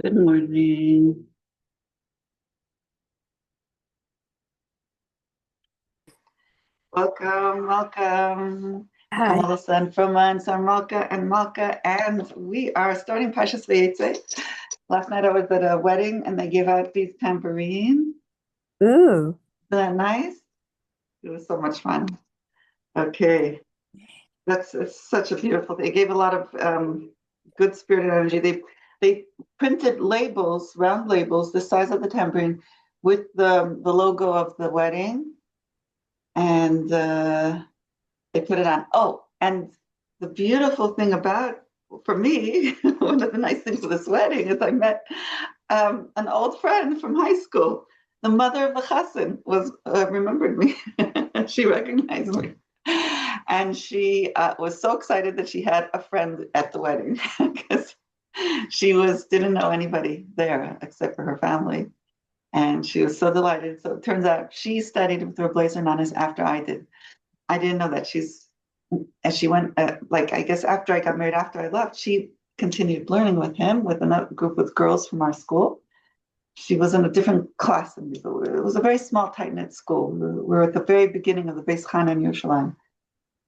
Good morning. Welcome, welcome. Hi. Melissa and Froma and Sarmalka and Malka, and we are starting Parshas Vayetze. Last night I was at a wedding and they gave out these tambourines. Ooh. Isn't that nice? It was so much fun. Okay, it's such a beautiful thing. They gave a lot of good spirited energy. They printed labels, round labels, the size of the tambourine, with the logo of the wedding, and they put it on. Oh, and the beautiful thing about, for me, one of the nice things of this wedding is I met an old friend from high school. The mother of the chassan was remembered me. She recognized me, and she was so excited that she had a friend at the wedding because she didn't know anybody there except for her family, and she was so delighted. So it turns out she studied with Reb Blazer Nanas after I did. I didn't know that as she went, like, I guess after I got married, after I left, she continued learning with him, with another group of girls from our school. She was in a different class than me. It was a very small, tight knit school. We were at the very beginning of the Bais Chana in Yerushalayim.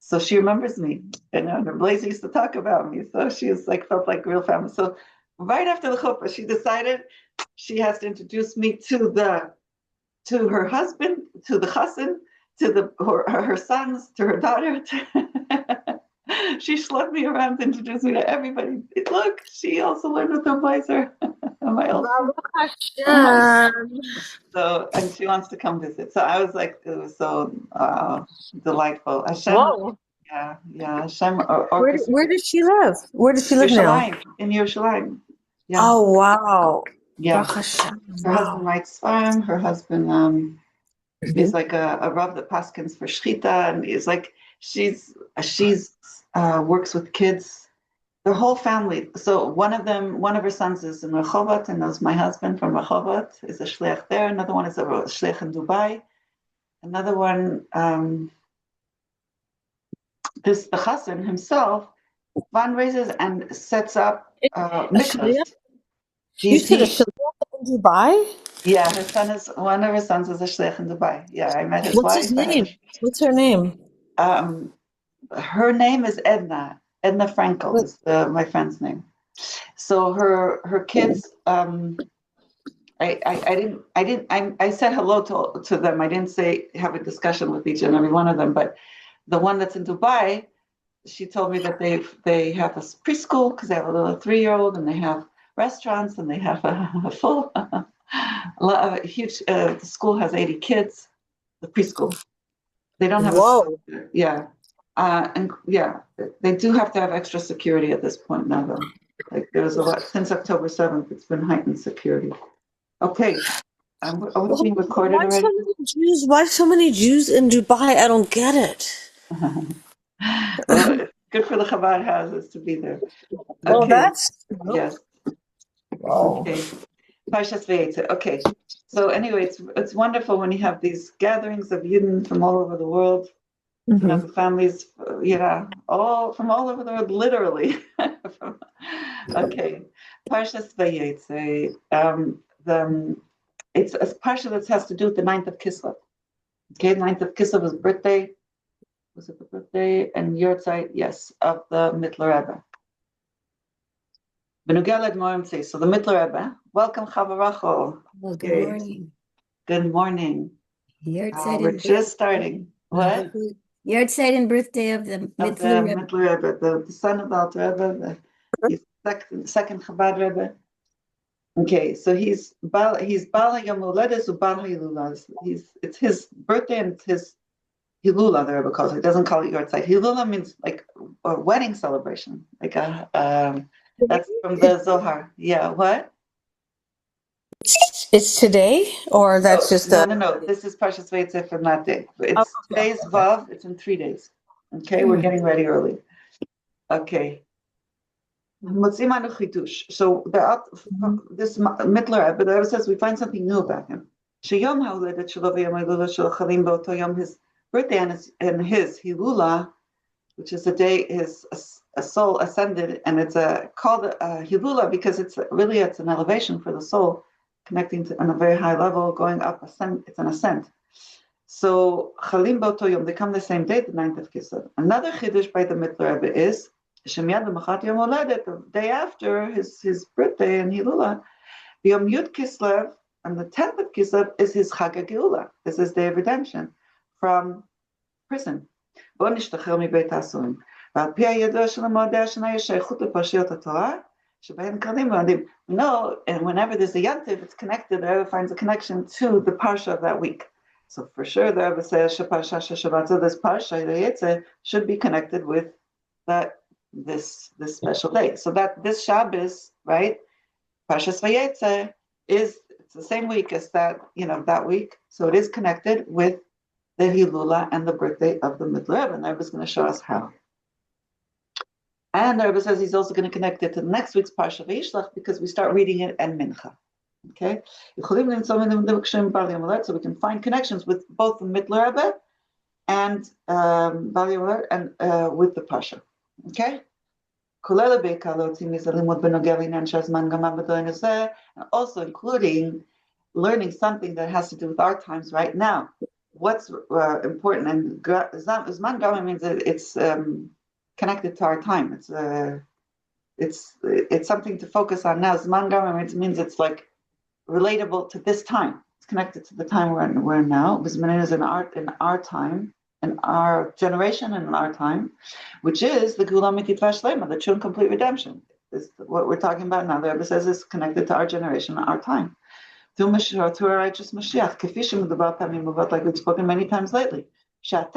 So she remembers me, and her Blazer used to talk about me. So she was like, felt like real family. So right after the chuppah, she decided she has to introduce me to her husband, to the chassan, to her sons, to her daughter. She schlepped me around to introduce me to everybody. Look, she also learned with her blazer. My old Baruch Hashem. so, and she wants to come visit. So I was like, it was so delightful. Hashem, Whoa. yeah. Hashem Where orchestrated. does she live? Where does she live now? Yerushalayim, in Yerushalayim. Yeah, Oh, wow. yeah. Baruch Hashem. Her husband Wow. writes farm. Her husband Mhm. is like a rav that paskins for shchita, and is like she's works with kids. Their whole family. So one of her sons is in Rehovot, and knows my husband from Rehovot, is a shliach there. Another one is a shliach in Dubai. Another one, the chassan himself fundraises and sets up A mikvahs. shliach? You He's said a he shliach in Dubai? Yeah, one of her sons is a shliach in Dubai. Yeah, I met his What's his wife. name? What's her name? Um, her name is Edna. Edna Frankel What? is my friend's name. So her kids. I said hello to them. I didn't say have a discussion with each and every one of them, but the one that's in Dubai, she told me that they have a preschool because they have a little 3-year-old, and they have restaurants, and they have a full a huge. The school has 80 kids. The preschool. They don't have a Whoa. yeah, and yeah, they do have to have extra security at this point now, though. Like there was a lot since October 7th. It's been heightened security. Okay, are we being recorded Why so already? many Jews? Why so many Jews in Dubai? I don't get it. Well, it's good for the Chabad houses to be there. Well, Okay, that's yes, whoa. okay. Parshas Vayetze. Okay, so anyway, it's wonderful when you have these gatherings of Yidden from all over the world. Hmm. The families, all from all over the world, literally. Okay, Parshas Vayetze. It's a parsha that has to do with the 9th of Kislev. Okay, 9th of Kislev is birthday. Was it the birthday and Yahrzeit? Yes, of the Mittler Rebbe. Benugeled Morimtze. So the Mittler Rebbe. Welcome, Chavaracho. Well, good Okay, morning. good morning. Yahrzeit We're and just birthday. starting. What? Yahrzeit and birthday of the Of the Mitzvah Rebbe. Mittler Rebbe, the son of the Alter Rebbe, he's second Chabad Rebbe. Okay, so he's Bal Yom Holedes u'Bal Hilulas. It's his birthday and it's his Hilula, the Rebbe calls it. It doesn't call it Yahrzeit. Hilula means like a wedding celebration, like that's from the Zohar. Yeah, what? It's today, or that's Oh, just no, a. no, no. This is Parshas Vayetze from that day. Oh, It's okay, today's okay. Vav. It's in 3 days. Okay, we're Hmm. getting ready early. Okay. Motzimanu Chidush. So Mhm. this Mittler Rebbe, the Rebbe says we find something new about him. Sheyom ha'uledet shelo v'yom ha'ilula shel chalim b'oto yom, his birthday and his Hilula which is the day his a soul ascended, and it's called Hilula because it's an elevation for the soul, connecting to on a very high level, going up ascent. It's an ascent. So Chalim Boto Yom, they come the same day, the 9th of Kislev. Another chiddush by the Mittler Rebbe is Shemiyad L'Machat Yom Holedet, the day after his birthday in Hilula, Yom Yud Kislev, and the 10th of Kislev is his Chag HaGeula, is his day of redemption from prison. בוא נשתחרר מבית האסורים. ועל פי הידוע של המועדי השנה יש שייכות לפרשיות התורה, שבהן קרנים מועדים. No, and whenever there's a yantiv, it's connected, the Rebbe finds a connection to the parsha of that week. So for sure, the Rebbe says, Sheparsha Shabbat, so this parsha, Vayetze, should be connected with this special day. So that this Shabbos, right, Parshas Vayetze, it's the same week as that week. So it is connected with the Hilula and the birthday of the Mittler Rebbe, and the Rebbe is going to show us how. And the Rebbe says he's also going to connect it to next week's Parsha Vayishlach because we start reading it at Mincha. Okay, so we can find connections with both the Mittler Rebbe and with the Parsha. Okay. And also including learning something that has to do with our times right now. What's important, and Zman Gama means that it's connected to our time. It's something to focus on now. Zman Gama means it's like relatable to this time. It's connected to the time we're in now. Bizmanin is in our time, in our generation, and in our time, which is the Gula Mikitva Shlema, the true and complete redemption. Is what we're talking about now. The Rebbe says it's connected to our generation, our time. To a righteous Mashiach, like we've spoken many times lately. So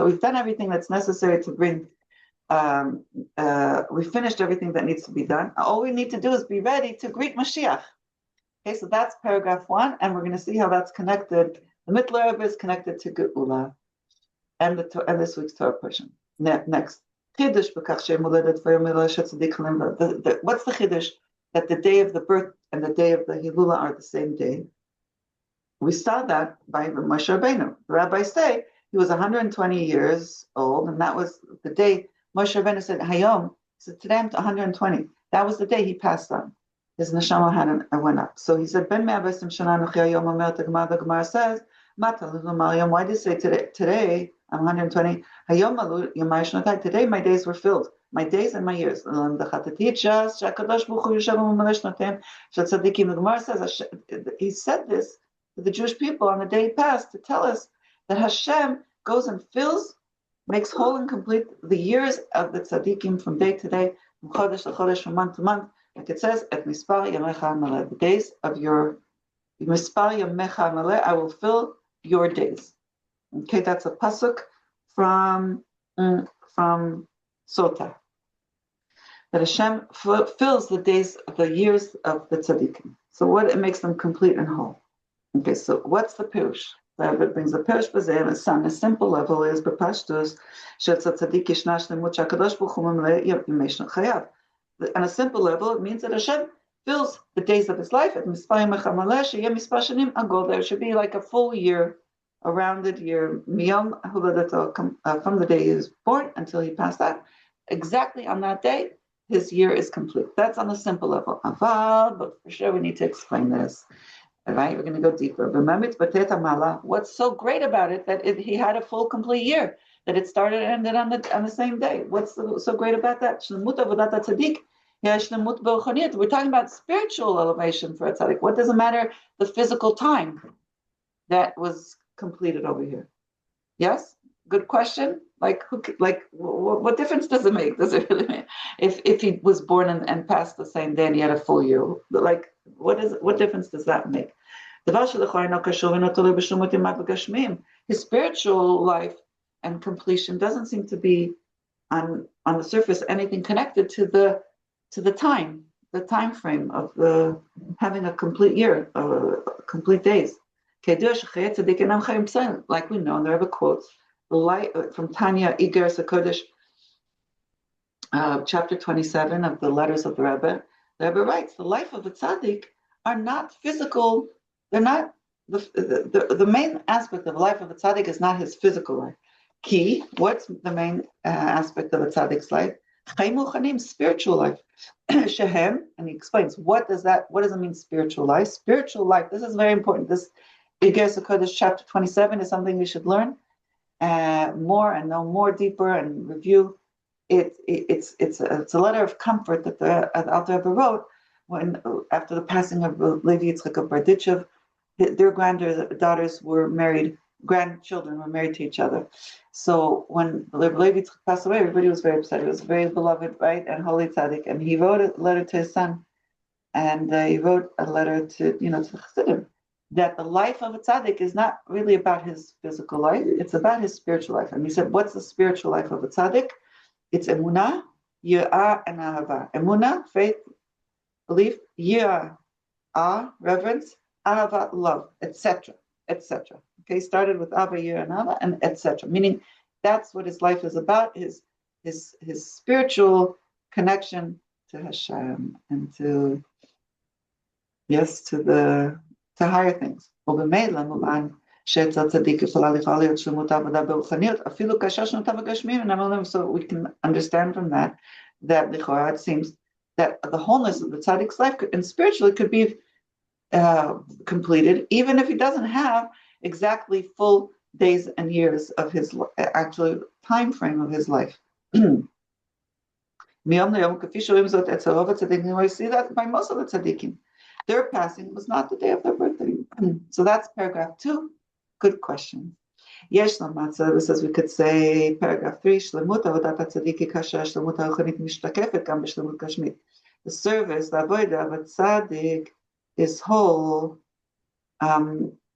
we've done everything that's necessary to bring, we finished everything that needs to be done. All we need to do is be ready to greet Mashiach. Okay, so that's paragraph 1, and we're going to see how that's connected. The Mittler Rebbe is connected to Geula and this week's Torah portion. Next. What's the Chiddush? That the day of the birth and the day of the Hilula are the same day. We saw that by Moshe Rabbeinu. The rabbis say he was 120 years old, and that was the day Moshe Rabbeinu said, Hayom, he said, today I'm 120. That was the day he passed on. His neshama went up. So he said, Ben Me'abesim Shana Nuchi Hayom Omer, the Gemara says, Mata Mariam, why did you say today I'm 120? Hayom Malu Yomai Shnotai, today my days were filled. My days and my years. The Gemara says he said this to the Jewish people on the day he passed to tell us that Hashem goes and fills, makes whole and complete the years of the tzaddikim from day to day, from chodesh to chodesh, from month to month. Like it says, "Et mispar yamecha maleh," the days of your mispar yamecha maleh, I will fill your days. Okay, that's a pasuk from Sota. That Hashem fills the days of the years of the tzaddikim. So what it makes them complete and whole. Okay, so what's the pirush? The Rebbe brings the pirush b'zeh and son. A simple level is b'pashtus she'etz tzaddik yishnash lemut shakadosh b'chu memlei yimeshna chayav. On a simple level, it means that Hashem fills the days of his life at mispar yamecha maleh sheyeh mispar shanim agol. There should be like a full year, a rounded year, miyom huladato, from the day he was born until he passed out. Exactly on that day, his year is complete. That's on a simple level. Aval, but for sure we need to explain this. All right, we're going to go deeper. What's so great about it that he had a full, complete year, that it started and ended on the same day? What's so great about that? We're talking about spiritual elevation for a tzaddik. What does it matter? The physical time that was completed over here. Yes? Good question. What difference does it make? Does it really make? If he was born and passed the same day and he had a full year, what difference does that make? His spiritual life and completion doesn't seem to be on the surface anything connected to the time frame of having a complete year, complete days. Like we know, and the Rebbe quotes light from Tanya Igeres HaKodesh, chapter 27 of the letters of the Rebbe. The Rebbe writes, the life of a tzaddik are not physical, they're not the main aspect of the life of a tzaddik is not his physical life. Key, what's the main aspect of a tzaddik's life? Chaim uchanim, spiritual life. Shehem, and he explains what does it mean, spiritual life? Spiritual life, this is very important. This Igeres HaKodesh chapter 27 is something we should learn more and know more deeper and review. It's a letter of comfort that the Alter Rebbe wrote when after the passing of Levi Yitzchak of Berditchev, their granddaughters were married, grandchildren were married to each other. So when Levi Yitzchak passed away, everybody was very upset. He was very beloved, right, and holy tzaddik. And he wrote a letter to his son, and he wrote a letter to the Chassidim, that the life of a tzaddik is not really about his physical life; it's about his spiritual life. And he said, "What's the spiritual life of a tzaddik? It's emunah, yirah, and ahava. Emunah, faith, belief; yirah, reverence; ahava, love, etc., etc." Okay, started with Ava, Yirah, and Ahava, and etc. Meaning, that's what his life is about: his spiritual connection to Hashem and to higher things. So we can understand from that it seems that the wholeness of the tzaddik's life and spiritually could be completed, even if he doesn't have exactly full days and years of his actual time frame of his life. We see that by most of the tzaddikim, their passing was not the day of their birthday. So that's paragraph 2. Good question. Yesh Lamatzah, as we could say, paragraph 3, Shlemut avodat hatzaddik kasher shlemut haruchanit mishtakefet gam b'shlemut gashmit. The service, the avodah of a tzaddik is whole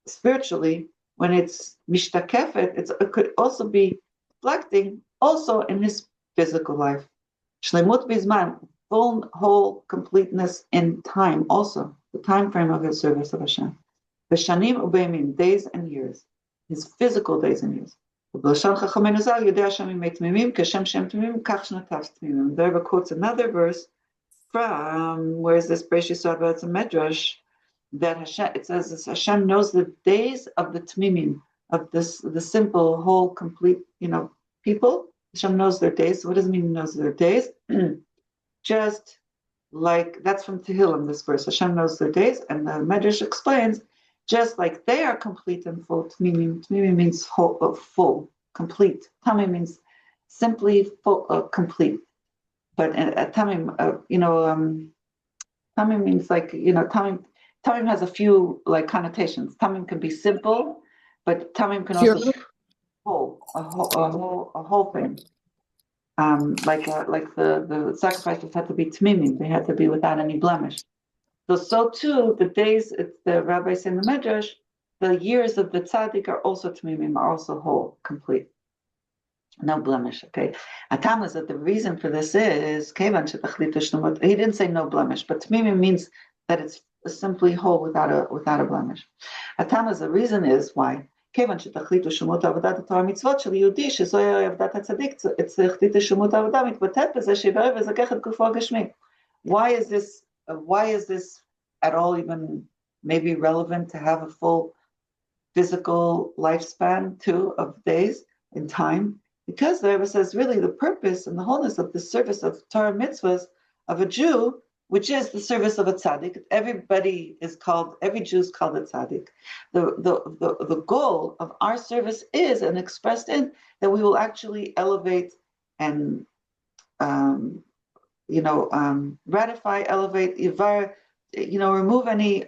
spiritually when it's mishtakefet. It could also be reflecting also in his physical life. Shlemut bizman, full, whole, completeness in time, also the time frame of his service of Hashem. B'shanim u'beimim, days and years, his physical days and years. The Rebbe quotes another verse from, where is this Bais Chana? It's a medrash that Hashem, it says Hashem knows the days of the tmimim, of the simple, whole, complete, people. Hashem knows their days. So what does it mean he knows their days? Just like, that's from Tehillim, this verse. Hashem knows their days, and the medrash explains, just like they are complete and full, tmimim means whole, full, complete. Tamim means simply full, complete. But tamim, tamim means like, tamim has a few like connotations. Tamim can be simple, but tamim can also be whole, a whole thing. Like the sacrifices had to be tmimim; they had to be without any blemish. So too, the days, it's the rabbis in the medrash, the years of the tzaddik are also tmimim, are also whole, complete, no blemish. Okay, Atam is that the reason for this is kevan shetachlitu shlemut. He didn't say no blemish, but tmimim means that it's simply whole without a blemish. Atam is the reason is why. Kevan shetachlitu shlemut avodat Torah mitzvot shel Yehudi shezoy avodat tzaddik. It's chlitu shlemut avodah mitbatet b'zeh sheberev v'zakechet gufo geshmi. Why is this at all even maybe relevant to have a full physical lifespan too of days in time? Because the Rebbe says really the purpose and the wholeness of the service of Torah mitzvahs of a Jew, which is the service of a tzaddik. Every Jew is called a tzaddik. The goal of our service is, and expressed in, that we will actually elevate and ratify, elevate, remove any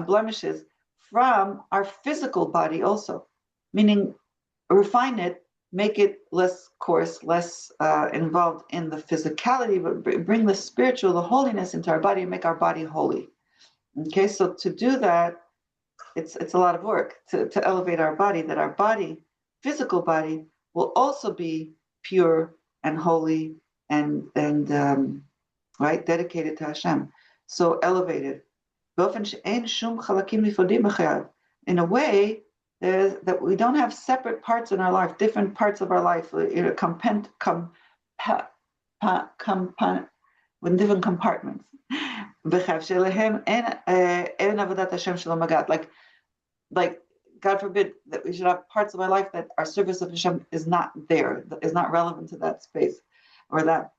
blemishes from our physical body also, meaning refine it, make it less coarse, less involved in the physicality, but bring the spiritual, the holiness into our body and make our body holy. Okay, so to do that, it's a lot of work to elevate our body, that our body, physical body, will also be pure and holy and right, dedicated to Hashem. So elevated. In a way that we don't have separate parts in our life, different parts of our life, with different compartments. Like like, God forbid that we should have parts of our life that our service of Hashem is not there, is not relevant to that space or that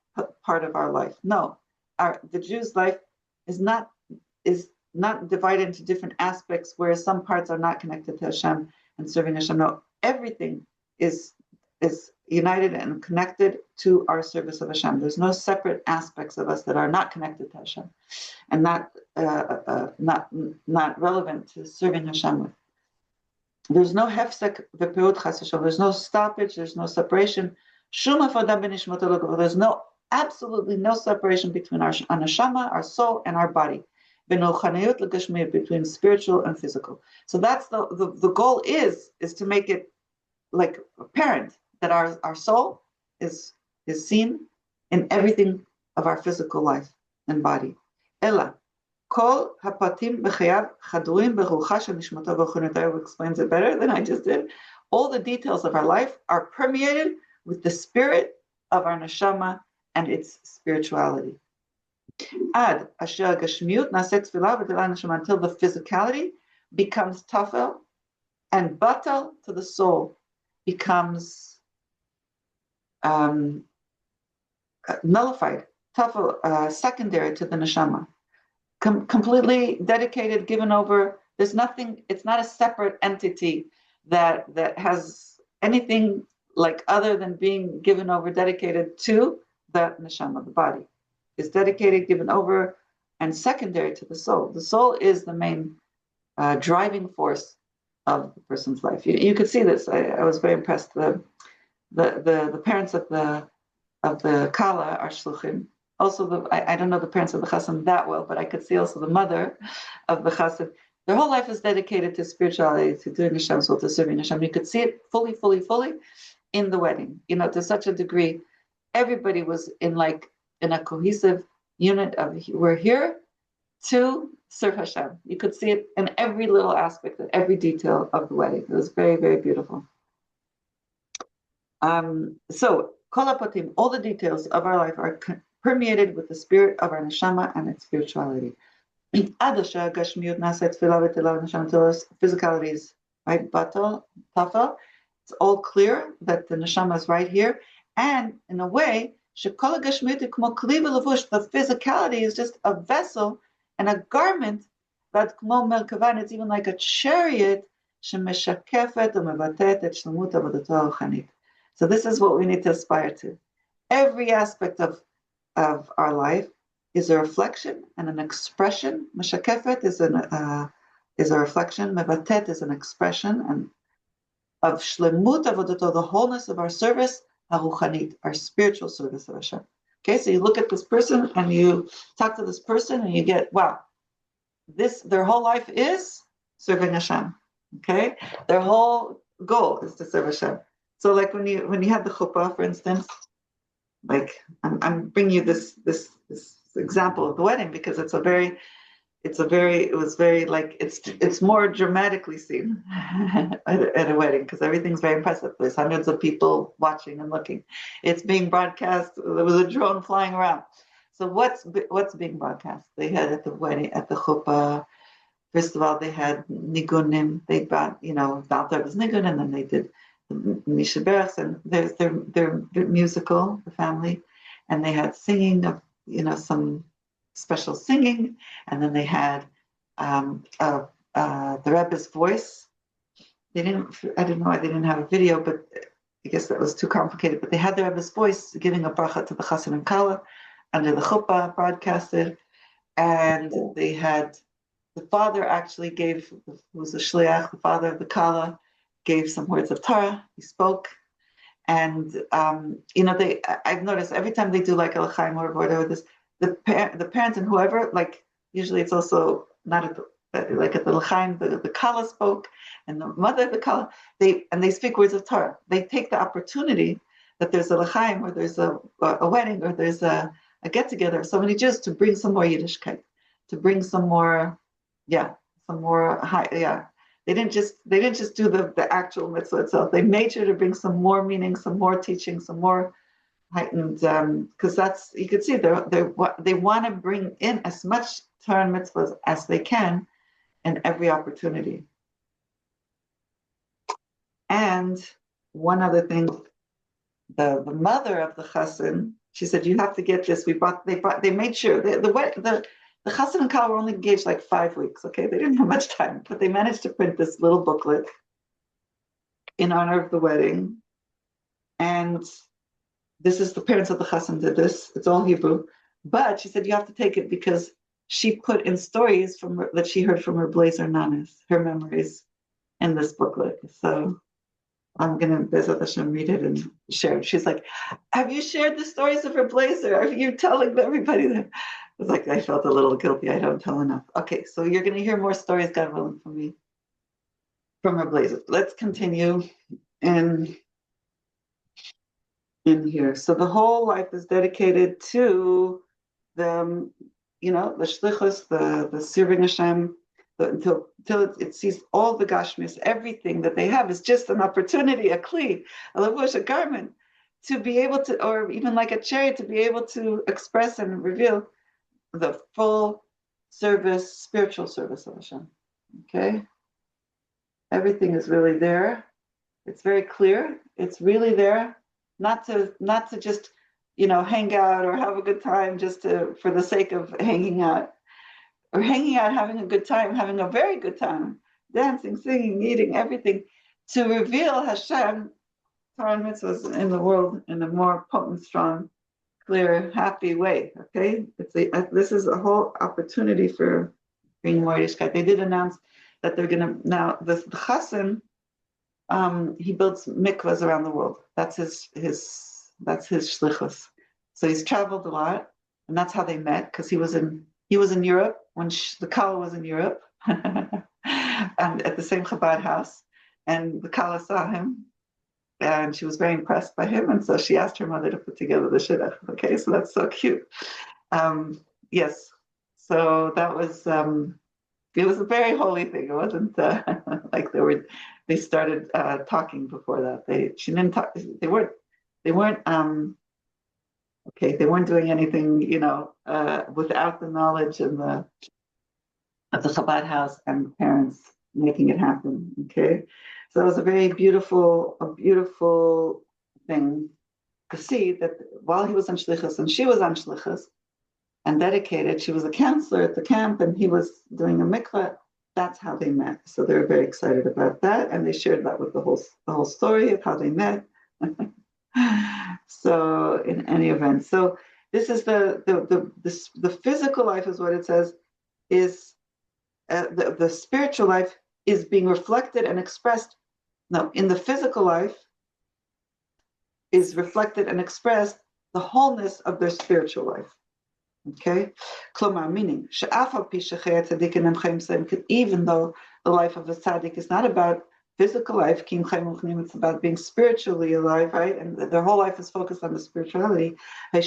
part of our life. No, the Jew's life is not divided into different aspects where some parts are not connected to Hashem and serving Hashem. No, everything is united and connected to our service of Hashem. There's no separate aspects of us that are not connected to Hashem and not relevant to serving Hashem with. There's no hefsek v'peut chas v'shalom. There's no stoppage. There's no separation. Shum avodah b'nishmat elokav. There's absolutely no separation between our neshama, our soul, and our body. Between spiritual and physical. So that's the goal is to make it like apparent that our soul is seen in everything of our physical life and body. Ella. Kol hapatim b'chayav chadurim b'rucha shenishmato v'chunatav explains it better than I just did. All the details of our life are permeated with the spirit of our neshama and its spirituality. Ad asher gashmiut naset tefillah v'telah neshama, until the physicality becomes tafel and batal to the soul becomes nullified, tafel secondary to the neshama. Completely dedicated, given over. There's nothing. It's not a separate entity that has anything like other than being given over, dedicated to the neshama, the body. Is dedicated, given over, and secondary to the soul. The soul is the main driving force of the person's life. You could see this. I was very impressed. The parents of the Kala are shluchim. Also, I don't know the parents of the Chassan that well, but I could see also the mother of the Chassan. Their whole life is dedicated to spirituality, to doing Hashem's will, to serving Hashem. You could see it fully in the wedding. To such a degree, everybody was in a cohesive unit of we're here to serve Hashem. You could see it in every little aspect, in every detail of the wedding. It was very, very beautiful. So, Kol HaPatim, all the details of our life are permeated with the spirit of our neshama and its spirituality. Until physicality is right, batal, tafel. It's all clear that the neshama is right here, and in a way, the physicality is just a vessel and a garment that it's even like a chariot. So this is what we need to aspire to. Every aspect of our life is a reflection and an expression. Meshakefet is a reflection. Mevatet is an expression and of shlemut avodato, the wholeness of our service, haruchanit, our spiritual service of Hashem. Okay, so you look at this person and you talk to this person and you get, wow, their whole life is serving Hashem. Okay, their whole goal is to serve Hashem. So, like when you have the chuppah, for instance. Like I'm bringing you this example of the wedding because it's more dramatically seen at a wedding because everything's very impressive. There's hundreds of people watching and looking. It's being broadcast. There was a drone flying around. So what's being broadcast? They had at the wedding, at the chuppah. First of all, they had nigunim. They brought, Baltar was nigun, and then they did Mishaberachs, and they're musical, the family, and they had singing of some special singing, and then they had the Rebbe's voice. I don't know why they didn't have a video, but I guess that was too complicated. But they had the Rebbe's voice giving a bracha to the Chassan and Kala under the chuppah broadcasted, and they had the father actually gave, who was a shliach, the father of the Kala, gave some words of Torah. He spoke, and I've noticed every time they do like a l'chaim or whatever this, the parents and whoever, like usually it's also not at the l'chaim, the kala spoke, and the mother of the kala, they speak words of Torah. They take the opportunity that there's a l'chaim or there's a wedding or there's a get together of so many Jews to bring some more Yiddishkeit, to bring some more. They didn't just do the actual mitzvah itself. They made sure to bring some more meaning, some more teaching, some more heightened, because that's, you could see they want to bring in as much Torah and mitzvahs as they can in every opportunity. And one other thing, the mother of the chassan, she said, "You have to get this." They made sure the chassan and kala were only engaged like 5 weeks. Okay, they didn't have much time, but they managed to print this little booklet in honor of the wedding. And this is the parents of the chassan did this. It's all Hebrew, but she said you have to take it because she put in stories that she heard from her blazer nanas, her memories, in this booklet. So I'm gonna Bezat Hashem read it and share it. She's like, "Have you shared the stories of her blazer? Are you telling everybody that?" I was like, I felt a little guilty. I don't tell enough. Okay, so you're gonna hear more stories, God willing, from me, from her blazer. Let's continue in here. So the whole life is dedicated to the, the shlichus, the serving Hashem, until it sees all the gashmis, everything that they have is just an opportunity, a kli, a lavush, a garment, to be able to, or even like a chariot, to be able to express and reveal the full service, spiritual service of Hashem. Okay? Everything is really there. It's very clear. It's really there. Not to just, hang out or have a good time just for the sake of hanging out. Or hanging out, having a good time, having a very good time, dancing, singing, eating, everything, to reveal Hashem, Torah and mitzvahs in the world in a more potent, strong, clear, happy way. Okay, this is a whole opportunity for being more Yiddishkeit. They did announce that they're going to now the chassan. He builds mikvahs around the world. That's his shlichus. So he's traveled a lot, and that's how they met, because he was in Europe when the Kala was in Europe, and at the same Chabad house, and the Kala saw him, and she was very impressed by him, and so she asked her mother to put together the shidduch. Okay, so that's so cute. Yes, so that was it was a very holy thing. It wasn't like they started talking before that. She didn't talk. They weren't. Okay, they weren't doing anything, without the knowledge of the Chabad house and the parents making it happen. Okay, so it was a very beautiful thing to see that while he was on shlichus and she was on shlichus and dedicated, she was a counselor at the camp and he was doing a mikveh. That's how they met. So they were very excited about that, and they shared that with the whole story of how they met. So in any event, so this is the physical life is what it says is the spiritual life is being reflected and expressed. No, in the physical life is reflected and expressed the wholeness of their spiritual life. Okay, klomar, meaning even though the life of a tzaddik is not about physical life, it's about being spiritually alive, right? And their whole life is focused on the spirituality. The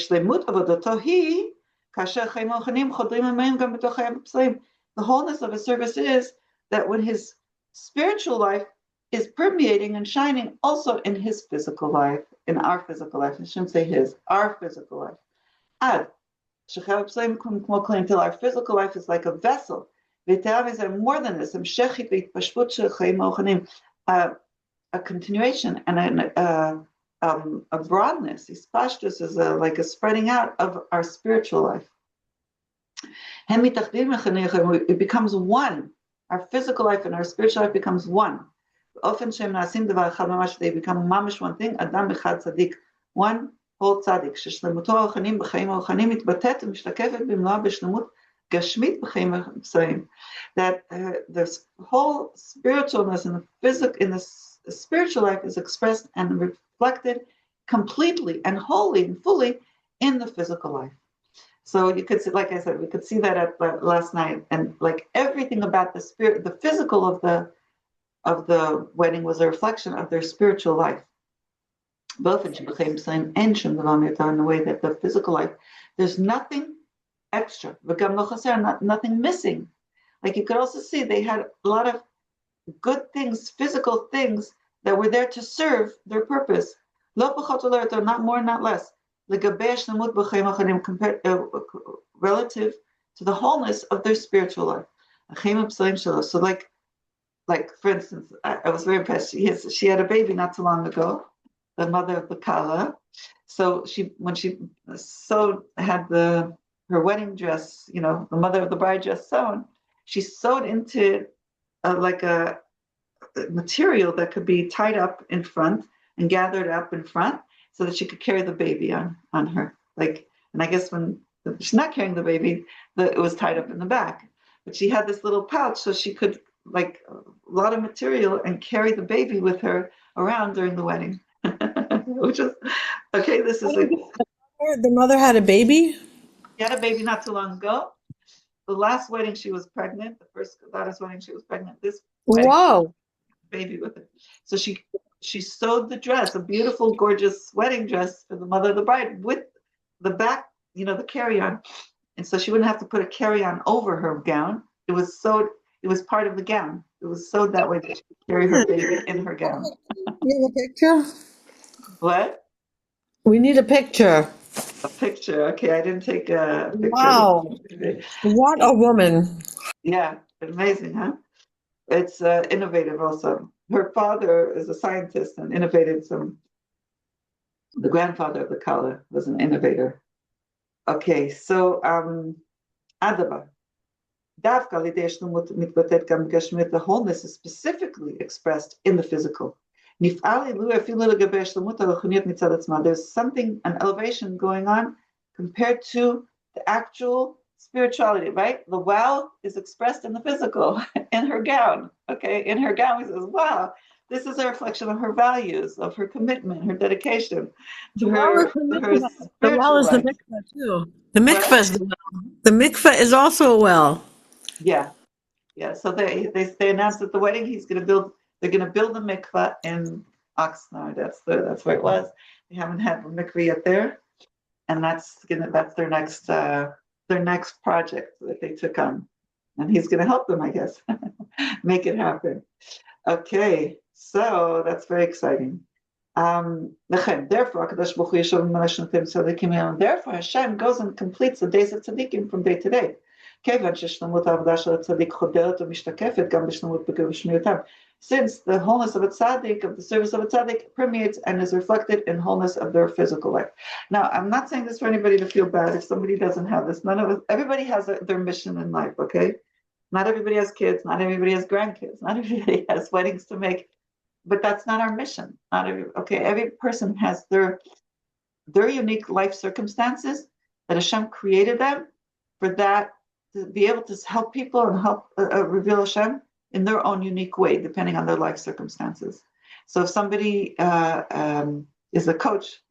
wholeness of his service is that when his spiritual life is permeating and shining also in his physical life, in our physical life. I shouldn't say his, our physical life. Until our physical life is like a vessel. More than this, a continuation and a broadness. Ispashtus is like a spreading out of our spiritual life. It becomes one. Our physical life and our spiritual life becomes one. They become mamish one thing. Adam echad tzaddik, one whole tzaddik. Sheshlemuto ha'ochanim b'chaim ha'ochanim mitbatet u'mishlakefet b'mloa b'shlemut gashmit b'chaim ha'psaim. That the whole spiritualness in the spiritual life is expressed and reflected completely and wholly and fully in the physical life. So you could see, like I said, we could see that at last night, and like everything about the spirit, the physical of the wedding was a reflection of their spiritual life. Both in became same and in the way that the physical life, there's nothing extra, nothing missing. Like you could also see they had a lot of good things, physical things that were there to serve their purpose. Not more, not less. Compared, relative to the wholeness of their spiritual life. So like like for instance, I was very impressed. She had a baby not too long ago, the mother of the Kala. So when she had her wedding dress, the mother of the bride dress sewn, she sewed into like a material that could be tied up in front and gathered up in front so that she could carry the baby on her. And I guess when she's not carrying the baby, it was tied up in the back. But she had this little pouch so she could like a lot of material and carry the baby with her around during the wedding. Which is okay. This is The mother had a baby? she had a baby not too long ago. The last wedding she was pregnant. The first daughter's wedding she was pregnant. This wedding, Whoa. baby with it. So she sewed the dress, a beautiful, gorgeous wedding dress for the mother of the bride with the back, the carry-on. And so she wouldn't have to put a carry-on over her gown. It was sewed, it was part of the gown. It was sewed that way that she could carry her baby in her gown. You have a picture? What? We need a picture. A picture. Okay, I didn't take a picture. Wow. What a woman. Yeah, amazing, huh? It's innovative also. Her father is a scientist and innovated the grandfather of the Kala was an innovator. Okay, so Adaba. The wholeness is specifically expressed in the physical. There's something, an elevation going on compared to the actual spirituality, right? The wow is expressed in the physical, in her gown. Okay, in her gown, he says, wow, this is a reflection of her values, of her commitment, her dedication to her The well spiritual is the life. mikveh too. The mikveh is the well. The mikveh is also a well. Yeah, yeah. So they announced at the wedding they're gonna build a mikvah in Oxnard. That's where it was. They haven't had a mikvah yet there, and that's their next project that they took on, and he's gonna help them, I guess, make it happen. Okay, so that's very exciting. Therefore, Hashem goes and completes the days of tzaddikim from day to day. Since the wholeness of a tzaddik, of the service of a tzaddik, permeates and is reflected in wholeness of their physical life. Now, I'm not saying this for anybody to feel bad if somebody doesn't have this. None of us, everybody has their mission in life, okay? Not everybody has kids, not everybody has grandkids, not everybody has weddings to make, but that's not our mission. Every person has their unique life circumstances that Hashem created them for that, to be able to help people and help reveal Hashem in their own unique way, depending on their life circumstances. So if somebody is a coach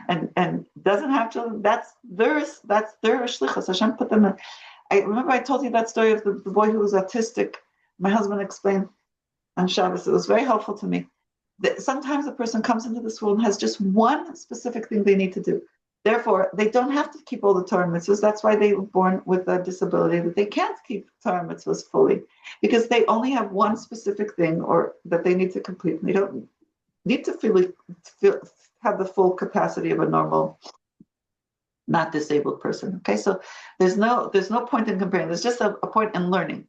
and doesn't have children, that's their shlichus. Hashem put them in. I remember I told you that story of the boy who was autistic. My husband explained on Shabbos. It was very helpful to me. That sometimes a person comes into this world and has just one specific thing they need to do. Therefore, they don't have to keep all the Torah mitzvahs. That's why they were born with a disability, that they can't keep Torah mitzvahs fully, because they only have one specific thing or that they need to complete. They don't need to have the full capacity of a normal, not disabled person. Okay, so there's no point in comparing. There's just a point in learning.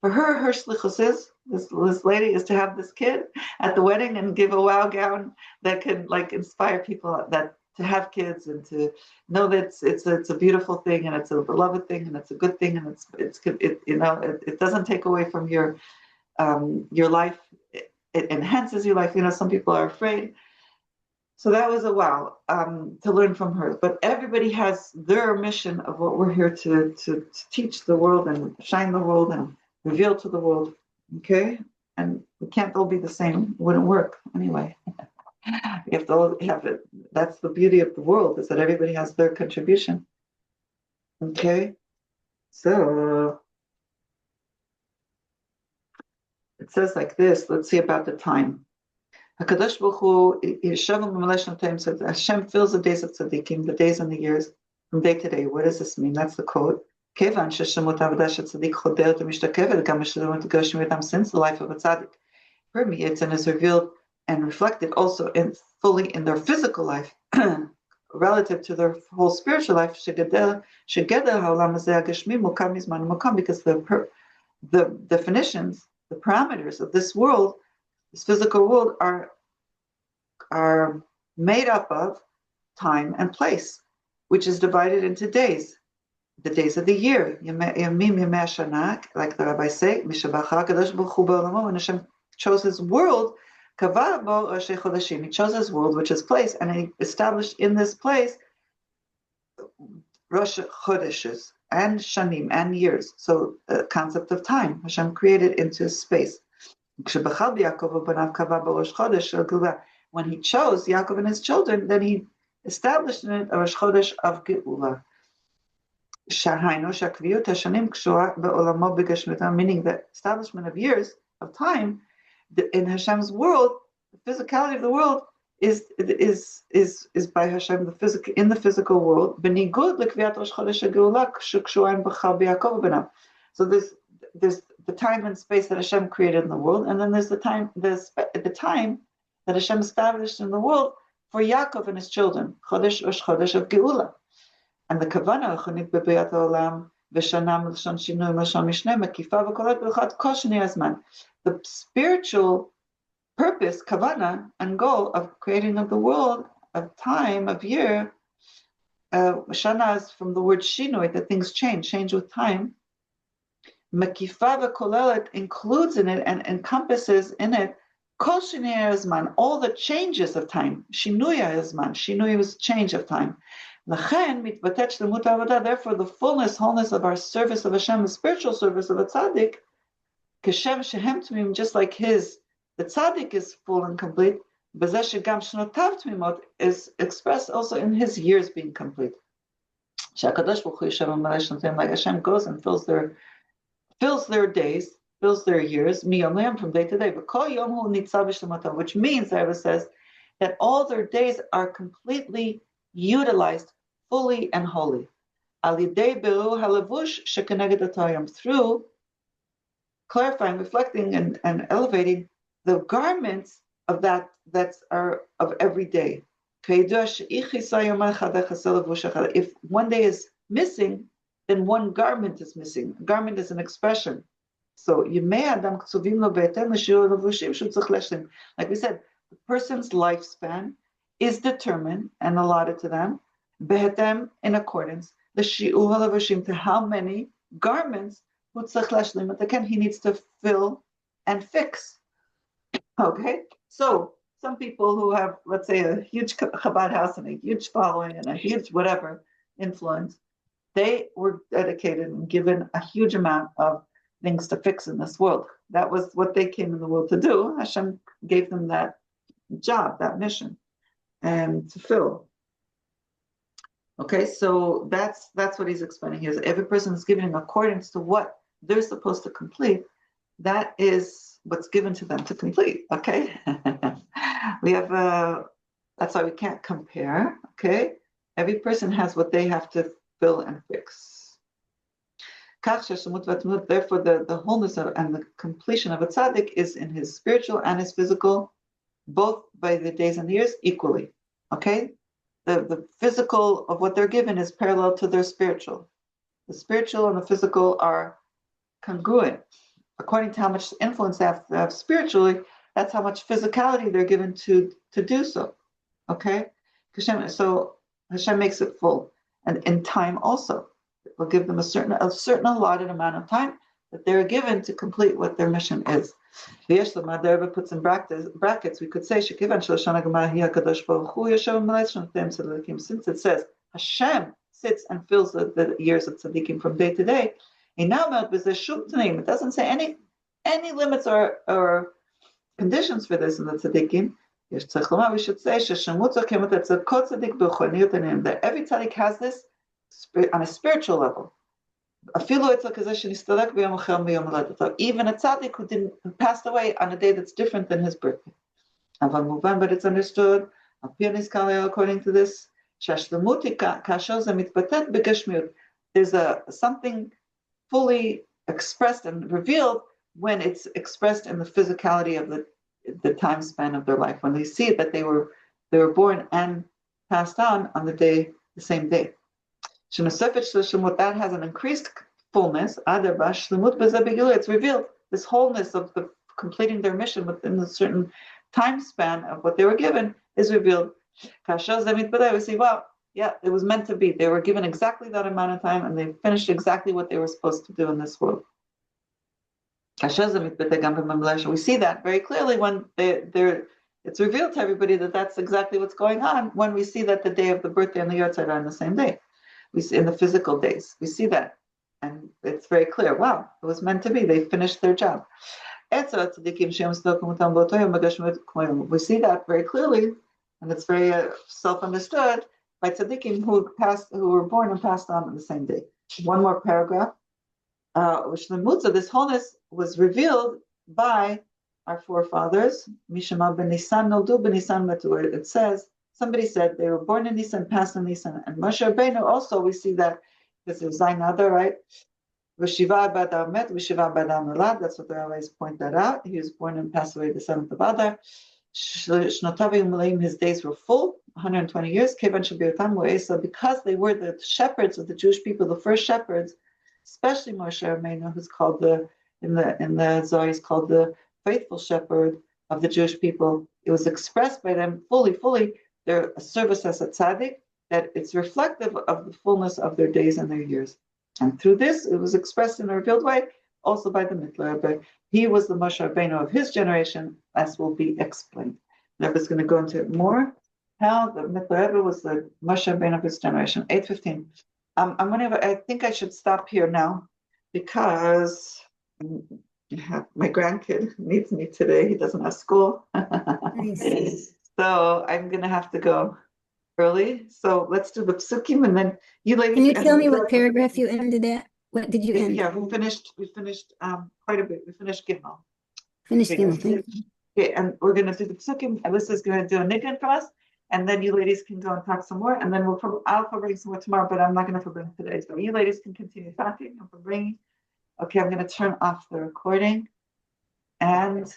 For her shlichus is, this lady is to have this kid at the wedding and give a wow gown that could like inspire people that to have kids and to know that it's a beautiful thing and it's a beloved thing and it's a good thing and it doesn't take away from your life. It enhances your life. Some people are afraid. So that was a wow to learn from her. But everybody has their mission of what we're here to teach the world and shine the world and reveal to the world. Okay, and we can't all be the same. It wouldn't work anyway. We have to all have it. That's the beauty of the world, is that everybody has their contribution. Okay, so it says like this. Let's see about the time. HaKadosh Baruch Hu, says Hashem fills the days of tzaddikim, the days and the years, from day to day. What does this mean? That's the quote. Since the life of a tzaddik permeates and is revealed and reflected also fully in their physical life, relative to their whole spiritual life, because the definitions, the parameters of this world, this physical world, are made up of time and place, which is divided into days. The days of the year, Yamim Yemei Shana, like the rabbis say, Mishabacha Kadosh Baruch Hu Ba'olamo, when Hashem chose His world, Kavah Bo Roshei Chodashim, He chose His world, which is place, and He established in this place Rosh Chodeshes and Shanim and years. So the concept of time, Hashem created into space. When He chose Yaakov and his children, then He established in it a Rosh Chodesh of Geula. Meaning the establishment of years of time in Hashem's world, the physicality of the world is by Hashem in the physical world. So there's the time and space that Hashem created in the world, and then there's the time that Hashem established in the world for Yaakov and his children. Chodesh Rosh Chodesh of Geula. And the kavana chonit bebeyat olam v'shanam l'shon shinui l'shon mishneh mekifa v'kolat b'chad kol shnei hazman. The spiritual purpose, kavana, and goal of creating of the world, of time, of year, shana is from the word shinui, that things change with time. Mekifa v'kolat includes in it and encompasses in it kol shnei hazman, all the changes of time. Shinui hazman, shinui was change of time. Therefore, the fullness, wholeness of our service of Hashem, the spiritual service of a tzaddik, just like the tzaddik is full and complete, is expressed also in his years being complete. Like Hashem goes and fills their days, fills their years, from day to day. Which means, the Rebbe says, that all their days are completely utilized fully and wholly. Through clarifying, reflecting, and elevating the garments of are of every day. If one day is missing, then one garment is missing. A garment is an expression. So, like we said, the person's lifespan is determined and allotted to them, behetem, in accordance, the shi'u halavashim, to how many garments he needs to fill and fix. Okay, so some people who have, let's say, a huge Chabad house and a huge following and a huge whatever influence, they were dedicated and given a huge amount of things to fix in this world. That was what they came in the world to do. Hashem gave them that job, that mission, and to fill. Okay, so that's what he's explaining here. Is every person is given in accordance to what they're supposed to complete. That is what's given to them to complete. Okay, we have that's why we can't compare. Okay, every person has what they have to fill and fix. Therefore, the wholeness and the completion of a tzaddik is in his spiritual and his physical, both by the days and the years equally. Okay, the physical of what they're given is parallel to their spiritual. The spiritual and the physical are congruent. According to how much influence they have spiritually, that's how much physicality they're given to do so. Okay, so Hashem makes it full, and in time also, it will give them a certain allotted amount of time that they're given to complete what their mission is. The Rebbe puts in brackets, we could say, since it says Hashem sits and fills the years of tzaddikim from day to day, it doesn't say any limits or conditions for this in the tzaddikim. We should say that every tzaddik has this on a spiritual level. Even a tzaddik who passed away on a day that's different than his birthday. But it's understood, according to this, there's something fully expressed and revealed when it's expressed in the physicality of the time span of their life, when they see that they were born and passed on the same day. That has an increased fullness. It's revealed this wholeness of the completing their mission within a certain time span of what they were given is revealed. We see, well, yeah, it was meant to be. They were given exactly that amount of time, and they finished exactly what they were supposed to do in this world. We see that very clearly when it's revealed to everybody that that's exactly what's going on when we see that the day of the birthday and the Yahrzeit are on the same day. We see in the physical days, we see that. And it's very clear, wow, it was meant to be. They finished their job. We see that very clearly, and it's very self-understood by tzaddikim who were born and passed on the same day. One more paragraph. Which the mutza, this wholeness was revealed by our forefathers. Mishama ben Nisan noldu ben Nisan metu. It says, somebody said they were born in Nisan, passed in Nisan. And Moshe Rabbeinu also, we see that this is Zayin Adar, right? V'shiva b'adar met, v'shiva b'adar nolad. That's what the rabbis point that out. He was born and passed away the 7th of Adar. Shnotavi u'maleim, his days were full, 120 years. Kevan shabiratam mu'esa, because they were the shepherds of the Jewish people, the first shepherds, especially Moshe Rabbeinu, who's called in the Zohar, he's called the faithful shepherd of the Jewish people. It was expressed by them fully, their service as a tzaddik, that it's reflective of the fullness of their days and their years. And through this, it was expressed in a revealed way, also by the Mittler Rebbe. He was the Moshe Rabbeinu of his generation, as will be explained. The Rebbe is going to go into it more, how the Mittler Rebbe was the Moshe Rabbeinu of his generation. 8:15. I think I should stop here now because my grandkid needs me today. He doesn't have school. Nice. So I'm going to have to go early. So let's do the psukim and then you ladies. Can you tell me what paragraph you ended at? What did you end? Yeah, we finished quite a bit. We finished Gimel. Finished Gimel. Thank you. Okay, and we're going to do the psukim. Alyssa's going to do a nigun for us. And then you ladies can go and talk some more, and then I'll bring some more tomorrow, but I'm not going to bring today. So you ladies can continue talking and bringing. Okay, I'm going to turn off the recording, and